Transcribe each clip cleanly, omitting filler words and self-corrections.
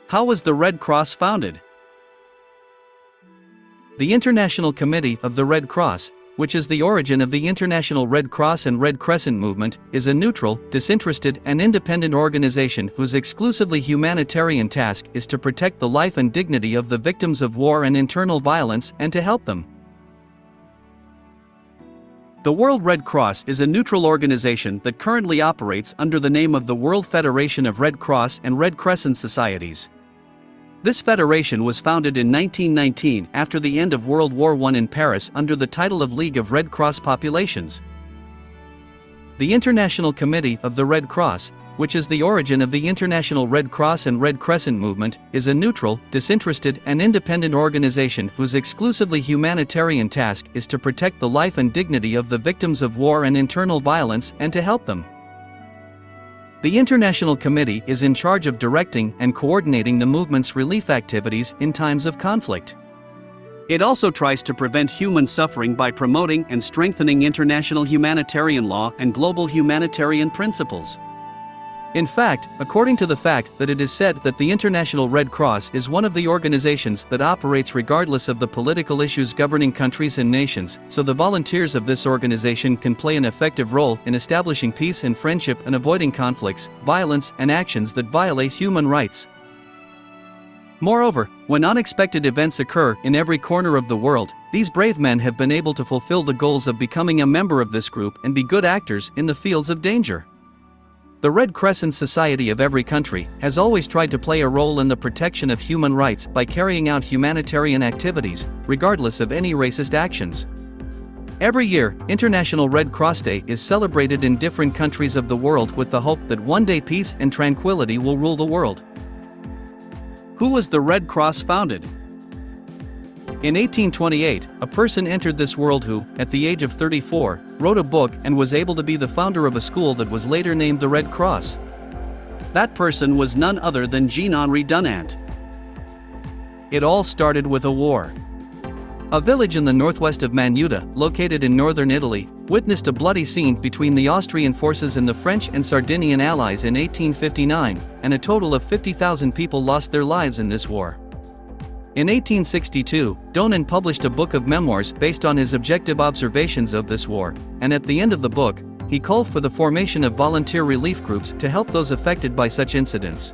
How was the Red Cross founded? The International Committee of the Red Cross, which is the origin of the International Red Cross and Red Crescent movement, is a neutral, disinterested and independent organization whose exclusively humanitarian task is to protect the life and dignity of the victims of war and internal violence and to help them. The World Red Cross is a neutral organization that currently operates under the name of the World Federation of Red Cross and Red Crescent Societies. This federation was founded in 1919 after the end of World War I in Paris under the title of League of Red Cross Populations. The International Committee of the Red Cross, which is the origin of the International Red Cross and Red Crescent movement, is a neutral, disinterested and independent organization whose exclusively humanitarian task is to protect the life and dignity of the victims of war and internal violence and to help them. The International Committee is in charge of directing and coordinating the movement's relief activities in times of conflict. It also tries to prevent human suffering by promoting and strengthening international humanitarian law and global humanitarian principles. In fact, according to the fact that it is said that the International Red Cross is one of the organizations that operates regardless of the political issues governing countries and nations, so the volunteers of this organization can play an effective role in establishing peace and friendship and avoiding conflicts, violence, and actions that violate human rights. Moreover, when unexpected events occur in every corner of the world, these brave men have been able to fulfill the goals of becoming a member of this group and be good actors in the fields of danger. The Red Crescent Society of every country has always tried to play a role in the protection of human rights by carrying out humanitarian activities, regardless of any racist actions. Every year, International Red Cross Day is celebrated in different countries of the world with the hope that one day peace and tranquility will rule the world. Who was the Red Cross founded? In 1828, a person entered this world who, at the age of 34, wrote a book and was able to be the founder of a school that was later named the Red Cross. That person was none other than Jean-Henri Dunant. It all started with a war. A village in the northwest of Manuta, located in northern Italy, witnessed a bloody scene between the Austrian forces and the French and Sardinian allies in 1859, and a total of 50,000 people lost their lives in this war. In 1862, Dunant published a book of memoirs based on his objective observations of this war, and at the end of the book, he called for the formation of volunteer relief groups to help those affected by such incidents.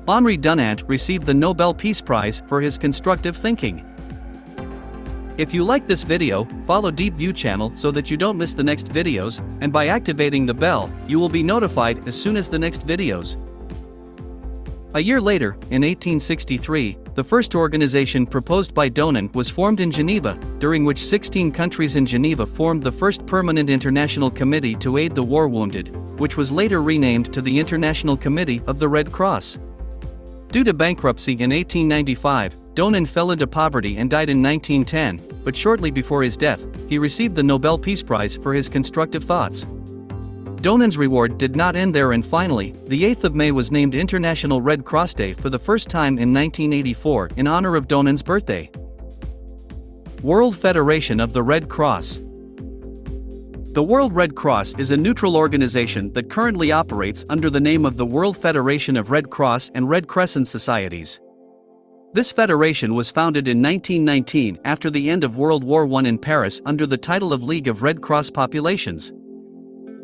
Henri Dunant received the Nobel Peace Prize for his constructive thinking. If you like this video, follow Deep View channel so that you don't miss the next videos, and by activating the bell, you will be notified as soon as the next videos. A year later, in 1863, the first organization proposed by Dunant was formed in Geneva, during which 16 countries in Geneva formed the first permanent international committee to aid the war wounded, which was later renamed to the International Committee of the Red Cross. Due to bankruptcy in 1895, Dunant fell into poverty and died in 1910, but shortly before his death, he received the Nobel Peace Prize for his constructive thoughts. Dunant's reward did not end there, and finally, the 8th of May was named International Red Cross Day for the first time in 1984 in honor of Dunant's birthday. World Federation of the Red Cross. The World Red Cross is a neutral organization that currently operates under the name of the World Federation of Red Cross and Red Crescent Societies. This federation was founded in 1919 after the end of World War I in Paris under the title of League of Red Cross Populations.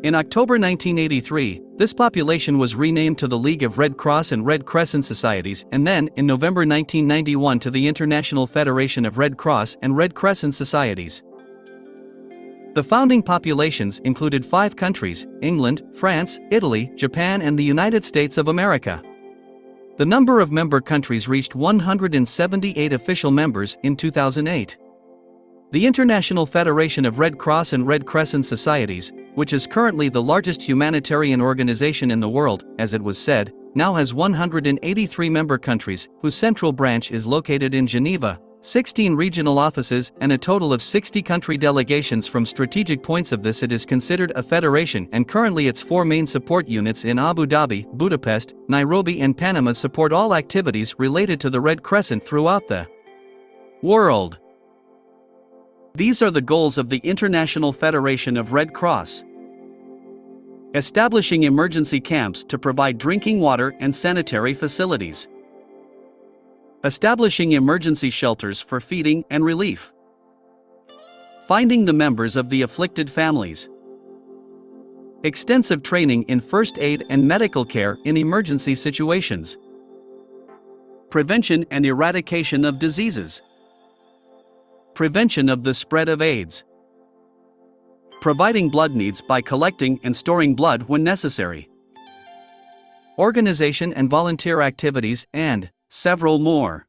In October 1983, this population was renamed to the League of Red Cross and Red Crescent Societies, and then, in November 1991, to the International Federation of Red Cross and Red Crescent Societies. The founding populations included 5 countries: England, France, Italy, Japan, and the United States of America. The number of member countries reached 178 official members in 2008. The International Federation of Red Cross and Red Crescent Societies, which is currently the largest humanitarian organization in the world, as it was said, now has 183 member countries, whose central branch is located in Geneva, 16 regional offices, and a total of 60 country delegations. From strategic points of this, it is considered a federation, and currently its 4 main support units in Abu Dhabi, Budapest, Nairobi, and Panama support all activities related to the Red Crescent throughout the world. These are the goals of the International Federation of Red Cross. Establishing emergency camps to provide drinking water and sanitary facilities. Establishing emergency shelters for feeding and relief. Finding the members of the afflicted families. Extensive training in first aid and medical care in emergency situations. Prevention and eradication of diseases. Prevention of the spread of AIDS. Providing blood needs by collecting and storing blood when necessary. Organization and volunteer activities, and several more.